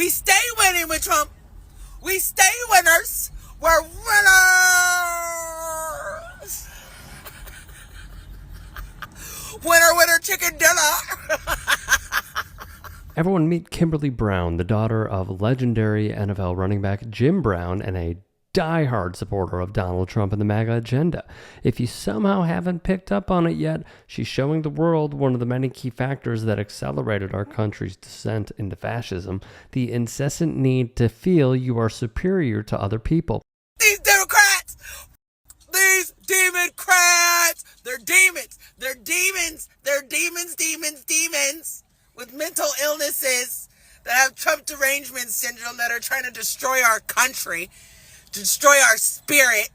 We stay winning with Trump. We stay winners. We're winners. Winner, winner, chicken dinner. Everyone meet Kimberly Brown, the daughter of legendary NFL running back Jim Brown and a diehard supporter of Donald Trump and the MAGA agenda. If you somehow haven't picked up on it yet, she's showing the world one of the many key factors that accelerated our country's descent into fascism, the incessant need to feel you are superior to other people. These Democrats, these Democrats, they're demons. They're demons. They're demons with mental illnesses that have Trump derangement syndrome that are trying to destroy our country, destroy our spirit,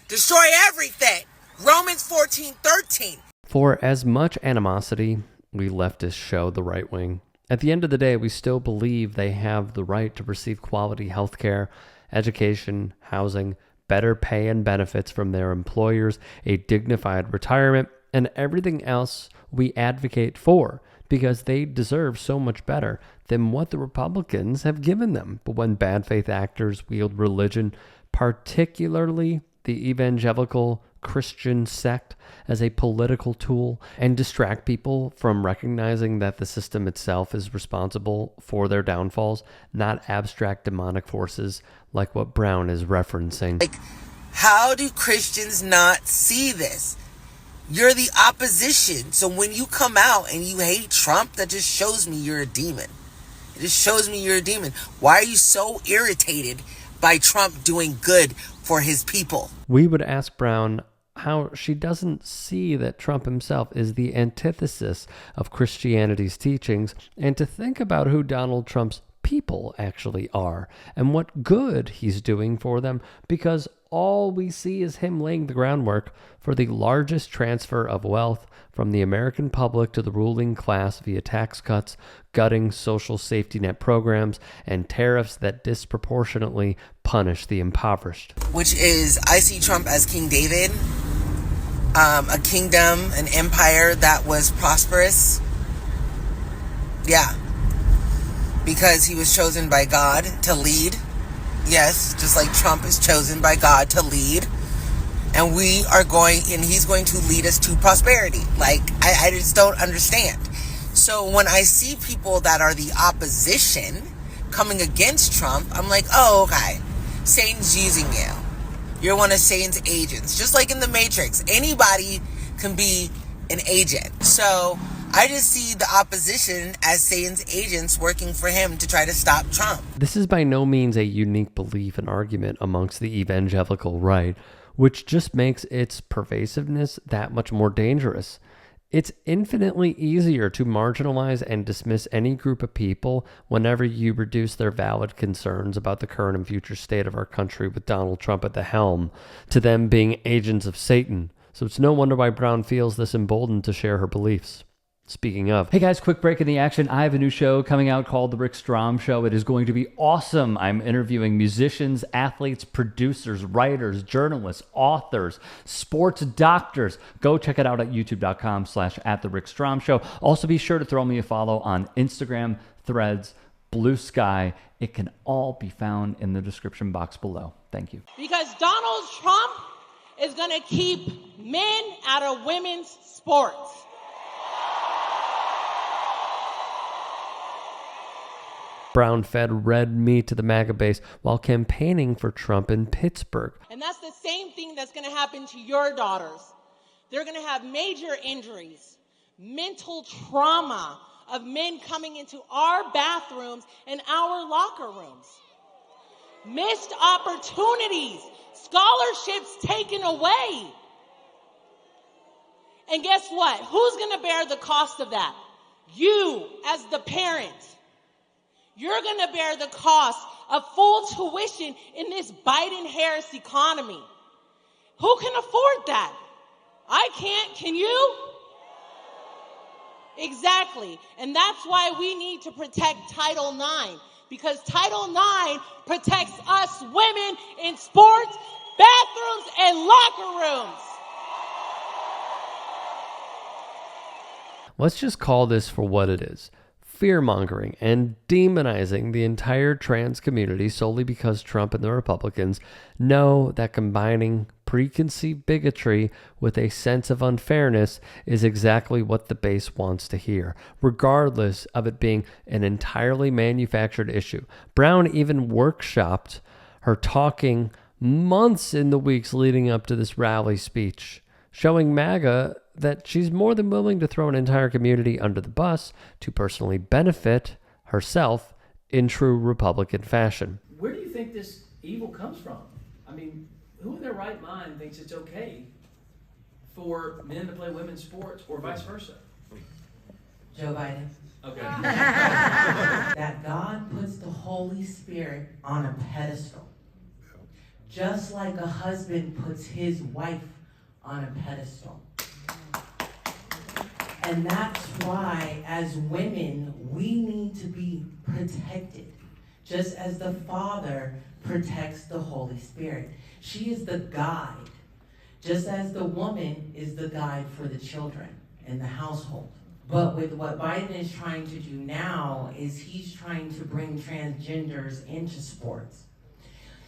destroy everything. Romans 14:13. For as much animosity we leftists show the right wing, at the end of the day, we still believe they have the right to receive quality health care, education, housing, better pay and benefits from their employers, a dignified retirement, and everything else we advocate for, because they deserve so much better than what the Republicans have given them. But when bad faith actors wield religion, particularly the evangelical Christian sect, as a political tool and distract people from recognizing that the system itself is responsible for their downfalls, not abstract demonic forces like what Brown is referencing. Like, how do Christians not see this? You're the opposition. So when you come out and you hate Trump, that just shows me you're a demon. It just shows me you're a demon. Why are you so irritated by Trump doing good for his people? We would ask Brown how she doesn't see that Trump himself is the antithesis of Christianity's teachings, and to think about who Donald Trump's people actually are and what good he's doing for them, because all we see is him laying the groundwork for the largest transfer of wealth from the American public to the ruling class via tax cuts, gutting social safety net programs, and tariffs that disproportionately punish the impoverished. Which is, I see Trump as King David, a kingdom, an empire that was prosperous. Yeah. Because he was chosen by God to lead. Yes, just like Trump is chosen by God to lead. And he's going to lead us to prosperity. Like, I just don't understand. So when I see people that are the opposition coming against Trump, I'm like, oh, okay. Satan's using you. You're one of Satan's agents. Just like in the Matrix, anybody can be an agent. So I just see the opposition as Satan's agents working for him to try to stop Trump. This is by no means a unique belief and argument amongst the evangelical right, which just makes its pervasiveness that much more dangerous. It's infinitely easier to marginalize and dismiss any group of people whenever you reduce their valid concerns about the current and future state of our country with Donald Trump at the helm to them being agents of Satan. So it's no wonder why Brown feels this emboldened to share her beliefs. Speaking of, hey guys, quick break in the action. I have a new show coming out called The Rick Strom Show. It is going to be awesome. I'm interviewing musicians, athletes, producers, writers, journalists, authors, sports doctors. Go check it out at youtube.com/@TheRickStromShow. Also be sure to throw me a follow on Instagram, Threads, Blue Sky. It can all be found in the description box below. Thank you. Because Donald Trump is going to keep men out of women's sports. Brown fed red meat to the MAGA base while campaigning for Trump in Pittsburgh. And that's the same thing that's going to happen to your daughters. They're going to have major injuries, mental trauma of men coming into our bathrooms and our locker rooms. Missed opportunities, scholarships taken away. And guess what? Who's going to bear the cost of that? You, as the parent. You're going to bear the cost of full tuition in this Biden-Harris economy. Who can afford that? I can't. Can you? Exactly. And that's why we need to protect Title IX, because Title IX protects us women in sports, bathrooms, and locker rooms. Let's just call this for what it is. fear-mongering and demonizing the entire trans community solely because Trump and the Republicans know that combining preconceived bigotry with a sense of unfairness is exactly what the base wants to hear, regardless of it being an entirely manufactured issue. Brown even workshopped her talking months in the weeks leading up to this rally speech, showing MAGA that she's more than willing to throw an entire community under the bus to personally benefit herself in true Republican fashion. Where do you think this evil comes from? I mean, who in their right mind thinks it's okay for men to play women's sports or vice versa? Joe Biden. Okay. That God puts the Holy Spirit on a pedestal. Just like a husband puts his wife on a pedestal. And that's why, as women, we need to be protected, just as the Father protects the Holy Spirit. She is the guide, just as the woman is the guide for the children in the household. But with what Biden is trying to do now is he's trying to bring transgenders into sports.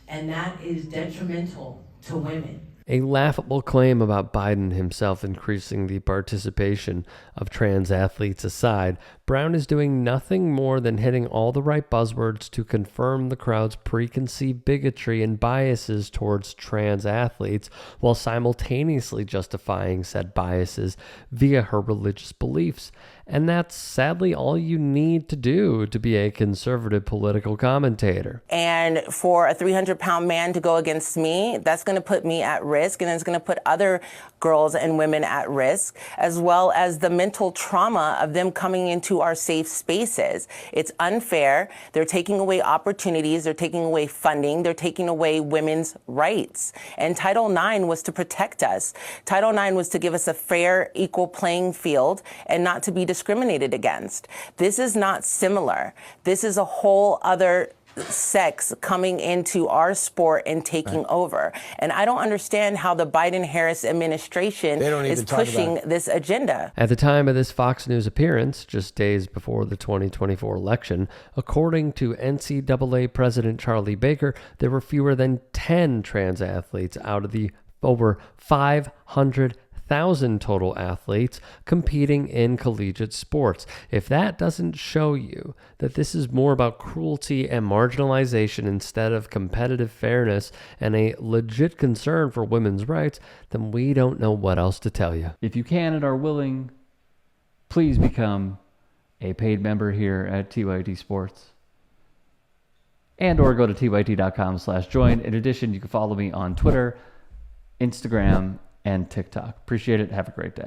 And that is detrimental to women. A laughable claim about Biden himself increasing the participation of trans athletes aside, Brown is doing nothing more than hitting all the right buzzwords to confirm the crowd's preconceived bigotry and biases towards trans athletes, while simultaneously justifying said biases via her religious beliefs. And that's sadly all you need to do to be a conservative political commentator. And for a 300-pound man to go against me, that's going to put me at risk, and it's going to put other girls and women at risk, as well as the mental trauma of them coming into our safe spaces. It's unfair. They're taking away opportunities. They're taking away funding. They're taking away women's rights. And Title IX was to protect us. Title IX was to give us a fair, equal playing field and not to be discriminated against. This is not similar. This is a whole other sex coming into our sport and taking over. And I don't understand how the Biden-Harris administration is pushing this agenda. At the time of this Fox News appearance, just days before the 2024 election, according to NCAA President Charlie Baker, there were fewer than 10 trans athletes out of the over 500,000 total athletes competing in collegiate sports. If that doesn't show you that this is more about cruelty and marginalization instead of competitive fairness and a legit concern for women's rights, then we don't know what else to tell you. If you can and are willing, please become a paid member here at TYT Sports. And or go to tyt.com/join. In addition, you can follow me on Twitter, Instagram, and TikTok. Appreciate it. Have a great day.